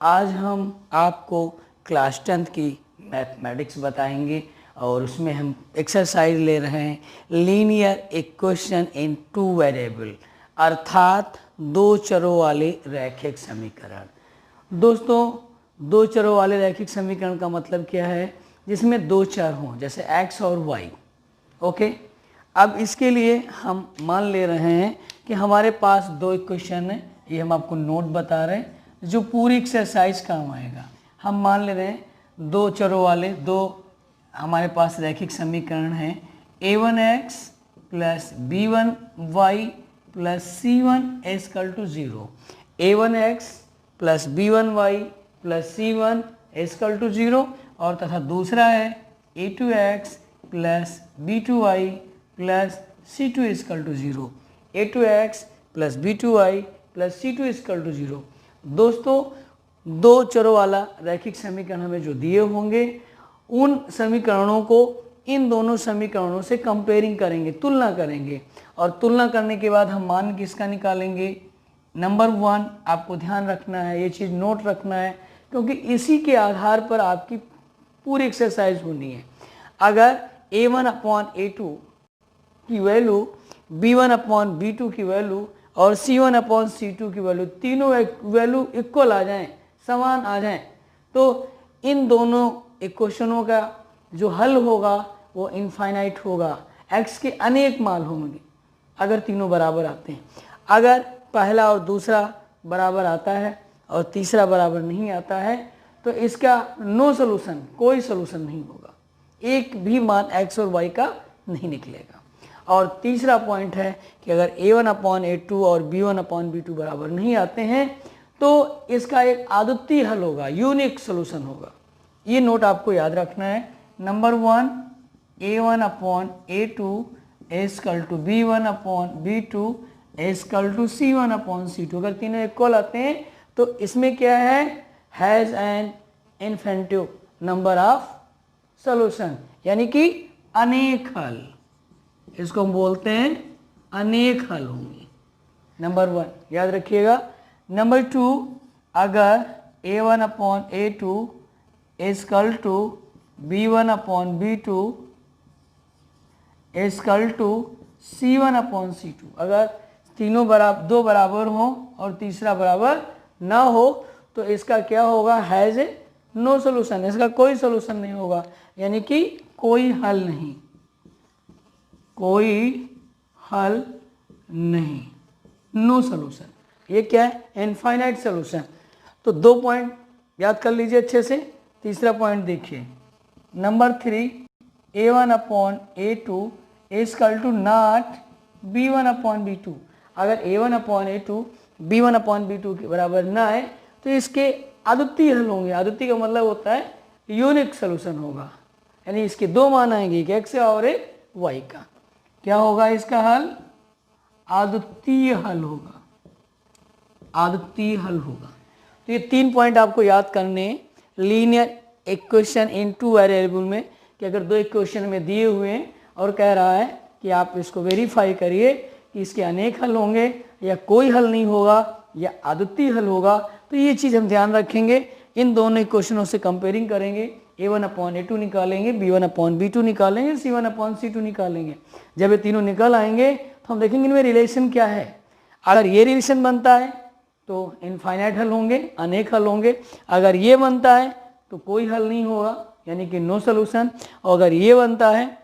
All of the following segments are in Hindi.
आज हम आपको क्लास 10th की मैथमेटिक्स बताएंगे और उसमें हम एक्सरसाइज ले रहे हैं linear equation in two variable, अर्थात दो चरों वाले रैखिक समीकरण। दोस्तों, दो चरों वाले रैखिक समीकरण का मतलब क्या है? जिसमें दो चर हों, जैसे x और y। ओके, अब इसके लिए हम मान ले रहे हैं कि हमारे पास दो इक्वेशन है, ये हम आपको नोट बता रहे हैं जो पूरी एक्सरसाइज काम आएगा। हम मान ले रहे हैं दो चरों वाले दो हमारे पास रैखिक समीकरण हैं, a1x plus b1y plus c1 equal to 0। a1x plus b1y plus c1 equal to 0 और तथा दूसरा है a2x plus b2y plus c2 equal to 0। a2x plus b2y plus c2 equal to 0। दोस्तों, दो चरों वाला रैखिक समीकरण हमें जो दिए होंगे उन समीकरणों को इन दोनों समीकरणों से कंपेयरिंग करेंगे, तुलना करेंगे, और तुलना करने के बाद हम मान किसका निकालेंगे? नंबर 1। आपको ध्यान रखना है, ये चीज़ नोट रखना है, क्योंकि इसी के आधार पर आपकी पूरी एक्सरसाइज होनी है। अगर a1/a2 की वैल्यू, b1/b2 की वैल्यू और c1/c2 की वैल्यू, तीनों वैल्यू इक्वल आ जाएं, समान आ जाएं, तो इन दोनों इक्वेशनों का जो हल होगा वो इनफाइनाइट होगा। x के अनेक मान होंगे अगर तीनों बराबर आते हैं। अगर पहला और दूसरा बराबर आता है और तीसरा बराबर नहीं आता है तो इसका नो सोल्यूशन, कोई सोल्यूशन नहीं होगा, एक भी मान x और y का नहीं निकलेगा। और तीसरा पॉइंट है कि अगर a1/a2 और b1/b2 बराबर नहीं आते हैं तो इसका एक अद्वितीय हल होगा, यूनिक सोल्यूशन होगा। ये नोट आपको याद रखना है। Number 1, a1/a2 equal to b1/b2 equal to c1/c2। अगर तीनों इक्वल आते हैं तो इसमें क्या है? Has an infinitive number of solution, यानी कि अनेक हल। इसको हम बोलते हैं अनेक हल होंगे। नंबर 1 याद रखिएगा। नंबर 2, अगर a1/a2 equal to b1/b2 equal to c1/c2, अगर तीनों दो बराबर हो और तीसरा बराबर ना हो तो इसका क्या होगा? हैज़ ए नो सोल्यूशन, इसका कोई सोल्यूशन नहीं होगा, यानी कि कोई हल नहीं, कोई हल नहीं, नो सोल्यूशन। ये क्या है? Infinite solution. तो दो पॉइंट याद कर लीजिए अच्छे से। तीसरा पॉइंट देखिए, number 3, a1/a2 equal to not b1/b2। अगर a1/a2 b1/b2 के बराबर ना आए तो इसके अद्वितीय हल होंगे। अद्वितीय का मतलब होता है यूनिक सोल्यूशन होगा, यानी इसके दो मान आएंगे, एक x और एक y का। क्या होगा इसका हल? अद्वितीय हल होगा, अद्वितीय हल होगा। तो ये 3 पॉइंट आपको याद करने linear equation in two variable में, कि अगर दो इक्वेशन में दिए हुए हैं और कह रहा है कि आप इसको वेरीफाई करिए कि इसके अनेक हल होंगे या कोई हल नहीं होगा या अद्वितीय हल होगा, तो ये चीज़ हम ध्यान रखेंगे। इन दोनों इक्वेशनों से कंपेयरिंग करेंगे, a1/a2 निकालेंगे, b1/b2 निकालेंगे, c1/c2 निकालेंगे। जब ये तीनों निकल आएंगे तो हम देखेंगे इनमें रिलेशन क्या है। अगर ये रिलेशन बनता है तो इनफाइनाइट हल होंगे, अनेक हल होंगे। अगर ये बनता है तो कोई हल नहीं होगा, यानी कि नो सोल्यूशन। और अगर ये बनता है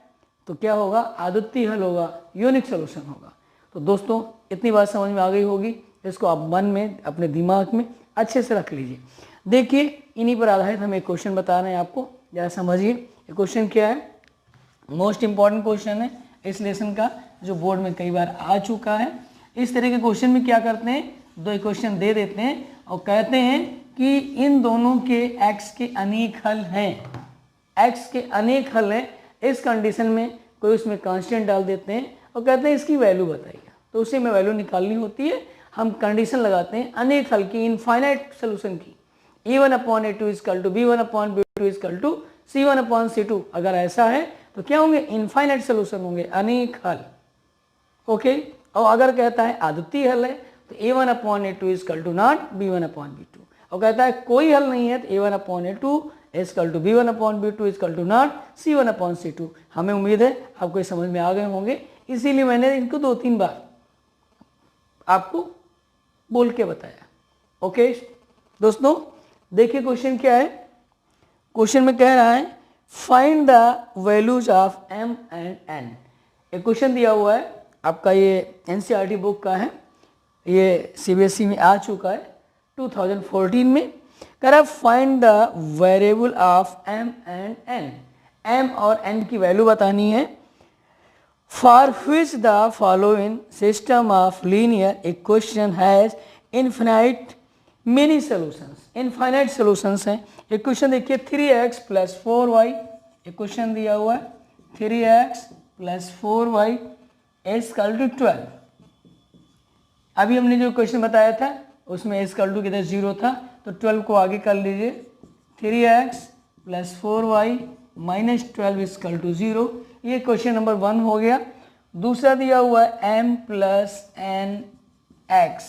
तो क्या होगा? अद्वितीय हल होगा, यूनिक सोल्यूशन होगा। तो दोस्तों, इतनी बात समझ में आ गई होगी, इसको आप मन में, अपने दिमाग में अच्छे से रख लीजिए। देखिए, इन्हीं पर आधारित हम एक क्वेश्चन बता रहे हैं आपको, जरा समझिए। ये क्वेश्चन क्या है? मोस्ट इंपॉर्टेंट क्वेश्चन है इस लेसन का, जो बोर्ड में कई बार आ चुका है। इस तरह के क्वेश्चन में क्या करते हैं, दो इक्वेशन दे देते हैं और कहते हैं कि इन दोनों के x के अनेक हल हैं, x के अनेक हल हैं। इस कंडीशन में कोई उसमें कांस्टेंट डाल देते हैं और कहते हैं इसकी वैल्यू बताइए, तो उसी में वैल्यू निकालनी होती है। हम कंडीशन लगाते हैं अनेक हल की, इनफाइनाइट सोल्यूशन की, a1/a2 equal to b1/b2 equal to c1/c2। अगर ऐसा है तो क्या होंगे? इनफाइनाइट सोल्यूशन होंगे, अनेक हल। ओके, और अगर कहता है अद्वितीय हल है तो a1/a2 equal to not b1/b2। और कहता है कोई हल नहीं है तो a1/a2 equal to b1/b2 equal to not c1/c2। हमें उम्मीद है आपको ये समझ में आ गए होंगे, इसीलिए मैंने इनको 2-3 बार आपको बोल के बताया। ओके दोस्तों, देखिए क्वेश्चन क्या है। क्वेश्चन में कह रहा है find the values of m and n। एक क्वेश्चन दिया हुआ है आपका, ये NCERT बुक का है, ये CBSE में आ चुका है 2014 में। कह रहा है find the variable of m and n। m और n की वैल्यू बतानी है। For which the following system of linear equation has infinite many solutions. Infinite solutions हैं। इक्वेशन देखिए 3x + 4y, इक्वेशन दिया हुआ है 3x + 4y इजकल टू 12। अभी हमने जो क्वेश्चन बताया था उसमें इजकल टू किधर 0 था, तो 12 को आगे कर लीजिए, 3x + 4y - 12 इजकल टू 0। ये क्वेश्चन नंबर 1 हो गया। दूसरा दिया हुआ है m + nx,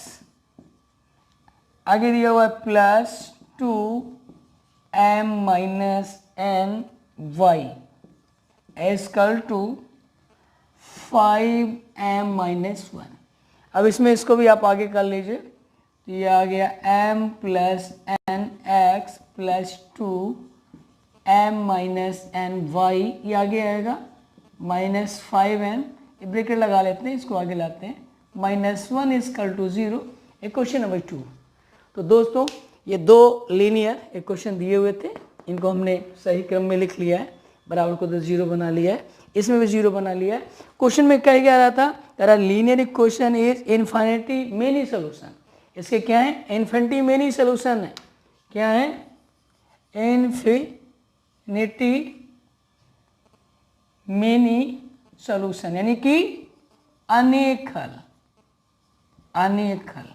आगे दिया हुआ है +2m - ny is equal to 5m - 1। अब इसमें इसको भी आप आगे कर लीजिए, तो ये आ गया m + nx + 2m - ny, ये आगे आएगा -5m, ये ब्रैकेट लगा लेते हैं, इसको आगे लाते हैं, -1 इजकल टू 0। Question number 2। तो दोस्तों ये 2 लीनियर इक्वेशन दिए हुए थे, इनको हमने सही क्रम में लिख लिया है, बराबर को तो 0 बना लिया है, इसमें भी 0 बना लिया है। क्वेश्चन में कह क्या रहा था, कह रहा linear equation is infinity many solution. इसके क्या है, इन्फिनिटी मेनी सॉल्यूशन है। क्या है, इन्फिनिटी मेनी सॉल्यूशन, यानी कि अनेक हल। अनेक हल,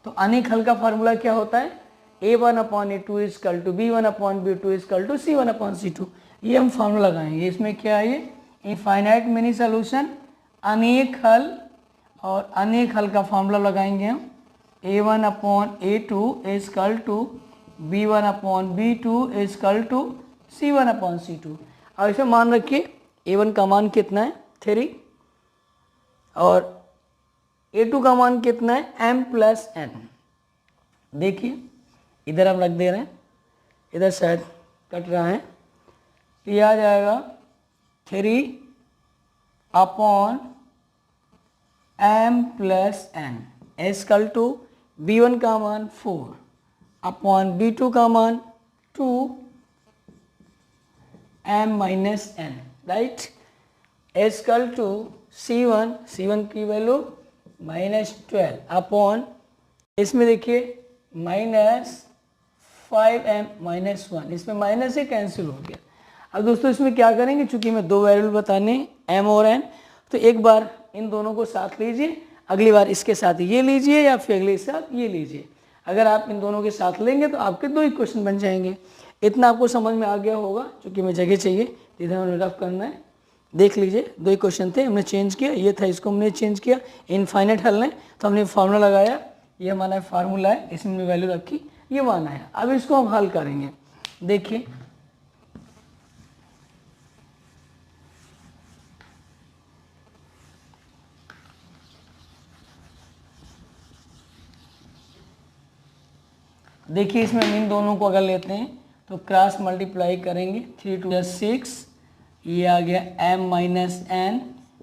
तो अनेक हल का फार्मूला क्या होता है, a1/a2 equal to b1/b2 equal to c1/c2। ये हम फार्मूला लगाएंगे। इसमें क्या है, ये इनफाइनाइट मेनी सॉल्यूशन, अनेक हल, और अनेक हल का फार्मूला लगाएंगे हम, a1/a2 equal to b1/b2 equal to c1/c2। अब इसमें मान रखिए a1 का मान कितना है 3, और a2 का मान कितना है m + n। देखिए इधर हम रख दे रहे हैं, इधर शायद कट रहा है, तो ये आ जाएगा 3/m + n is equal to b1 का मान 4/b2 का मान 2m - n, right, is equal to c1 की वैल्यू -12 अपॉन, इसमें देखिए -5m - 1, इसमें माइनस से कैंसिल हो गया। अब दोस्तों इसमें क्या करेंगे, चूंकि मैं 2 वेरिएबल बताने m और n, तो एक बार इन दोनों को साथ लीजिए, अगली बार इसके साथ ये लीजिए, या फिर अगले साथ ये लीजिए। अगर आप इन दोनों के साथ लेंगे तो आपके 2 इक्वेशन बन जाएंगे। इतना आपको समझ में आ गया होगा, चूँकि मैं जगह चाहिए, इधर हमें रफ करना है। देख लीजिए 2 इक्वेशन थे, हमने चेंज किया, ये था, इसको हमने चेंज किया, इनफाइनाइट हल है तो हमने फार्मूला लगाया, ये हमारा फार्मूला है, इसमें वैल्यू रखी, ये माना है। अब इसको हम हल करेंगे। देखिए देखिए इसमें हम इन दोनों को अगर लेते हैं तो क्रॉस मल्टीप्लाई करेंगे, 3 × 6, ये आ गया m - n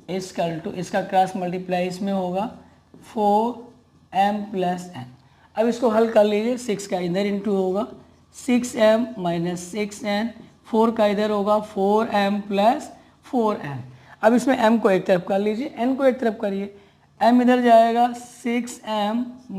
इजकल टू, इसका क्रॉस मल्टीप्लाई इसमें होगा 4m + n। अब इसको हल कर लीजिए, 6 का इधर इंटू होगा 6m - 6n, 4 का इधर होगा 4m + 4n। अब इसमें m को एक तरफ कर लीजिए, n को एक तरफ करिए, m इधर जाएगा 6m -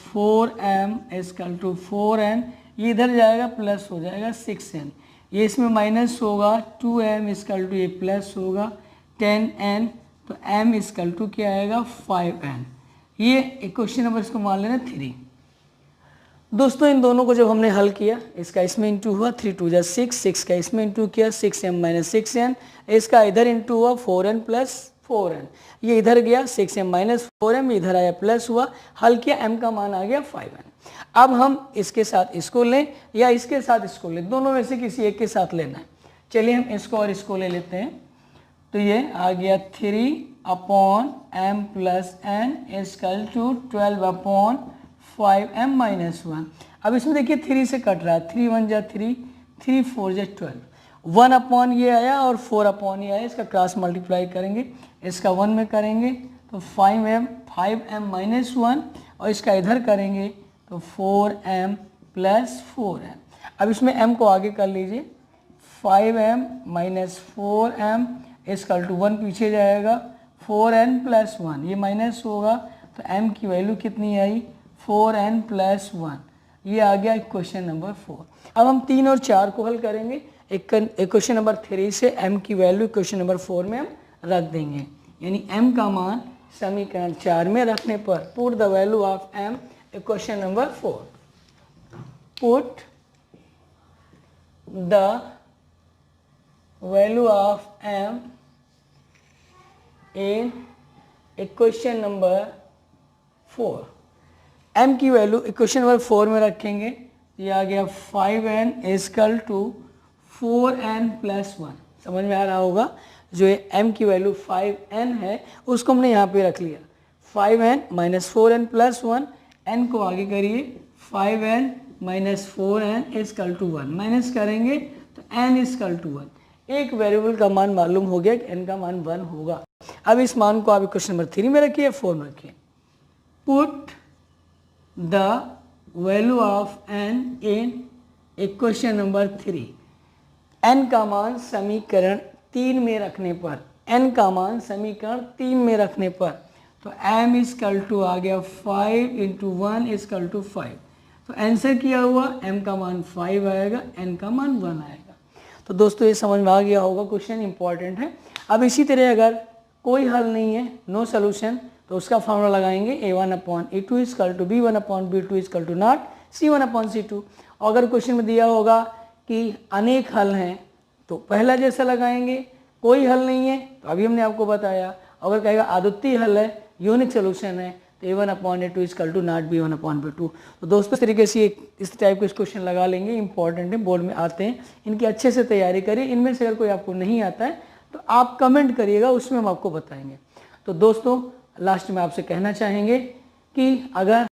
4m is equal to 4n, ये इधर जाएगा प्लस हो जाएगा 6n, ये इसमें माइनस होगा 2m इजकल टू, ये प्लस होगा 10n, तो m इजकल टू क्या आएगा 5n। ये क्वेश्चन नंबर इसको मान लेना 3। दोस्तों इन दोनों को जब हमने हल किया, इसका इसमें इंटू हुआ 3 × 6, 6 का इसमें इंटू किया 6m - 6n, इसका इधर इंटू हुआ 4n + 4n, ये इधर गया 6m माइनस 4m, इधर आया प्लस हुआ, हल किया, m का मान आ गया 5n। अब हम इसके साथ इसको लें या इसके साथ इसको लें, दोनों में से किसी एक के साथ लेना है। चलिए हम इसको और इसको ले लेते हैं, तो ये आ गया 3/m plus n equal to 12/5m minus 1। अब इसमें देखिए 3 से कट रहा है, 3 1 जा 3, 3 4 जा 12, 1 ये आया और 4 ये आया, इसका क्रॉस मल्टीप्लाई करेंगे, इसका 1 में करेंगे तो 5m माइनस 1, और इसका इधर करेंगे तो 4m प्लस 4m। अब इसमें m को आगे कर लीजिए, 5m minus 4m equal to 1 पीछे जाएगा, 4n प्लस 1, ये माइनस होगा तो m की वैल्यू कितनी आई, 4n प्लस 1। ये आ गया क्वेश्चन नंबर 4। अब हम 3 और 4 को हल करेंगे। एक क्वेश्चन नंबर 3 से m की वैल्यू क्वेश्चन नंबर 4 में हम रख देंगे, यानी m का मान समीकरण 4 में रखने पर put the value of m question number 4। Put the value of m in equation number 4। m की वैल्यू इक्वेशन नंबर 4 में रखेंगे, ये आ गया 5n equal to 4n plus 1। समझ में आ रहा होगा, जो ये m की वैल्यू 5n है उसको हमने यहाँ पे रख लिया, 5n minus 4n plus 1, n को आगे करिए, 5n minus 4n equal to 1, minus करेंगे तो n इक्वल टू 1। एक वेरिएबल का मान मालूम हो गया कि n का मान 1 होगा। अब इस मान को आप क्वेश्चन नंबर 3 में रखिए, 4 में रखिए। Put the value of n in equation number 3। n का मान समीकरण 3 में रखने पर, n का मान समीकरण 3 में रखने पर, तो m इक्वल टू आ गया 5 इंटू 1 इक्वल टू 5। तो आंसर किया हुआ m का मान 5 आएगा, n का मान 1 आएगा। तो दोस्तों ये समझ में आ गया होगा, क्वेश्चन इंपॉर्टेंट है। अब इसी तरह अगर कोई हल नहीं है, नो सोल्यूशन, तो उसका फॉर्मूला लगाएंगे a1/a2 equal to b1/b2 equal to not c1/c2। अगर क्वेश्चन में दिया होगा कि अनेक हल हैं तो पहला जैसा लगाएंगे, कोई हल नहीं है तो अभी हमने आपको बताया, अगर कहेगा अद्वितीय हल है, यूनिक सोल्यूशन है, तो a1/a2 equal to not b1/b2। तो दोस्तों इस तरीके से इस टाइप के क्वेश्चन लगा लेंगे, इंपॉर्टेंट है, बोर्ड में आते हैं, इनकी अच्छे से तैयारी करिए। इनमें से अगर कोई आपको नहीं आता है तो आप कमेंट करिएगा, उसमें हम आपको बताएंगे। तो दोस्तों लास्ट में आपसे कहना चाहेंगे कि अगर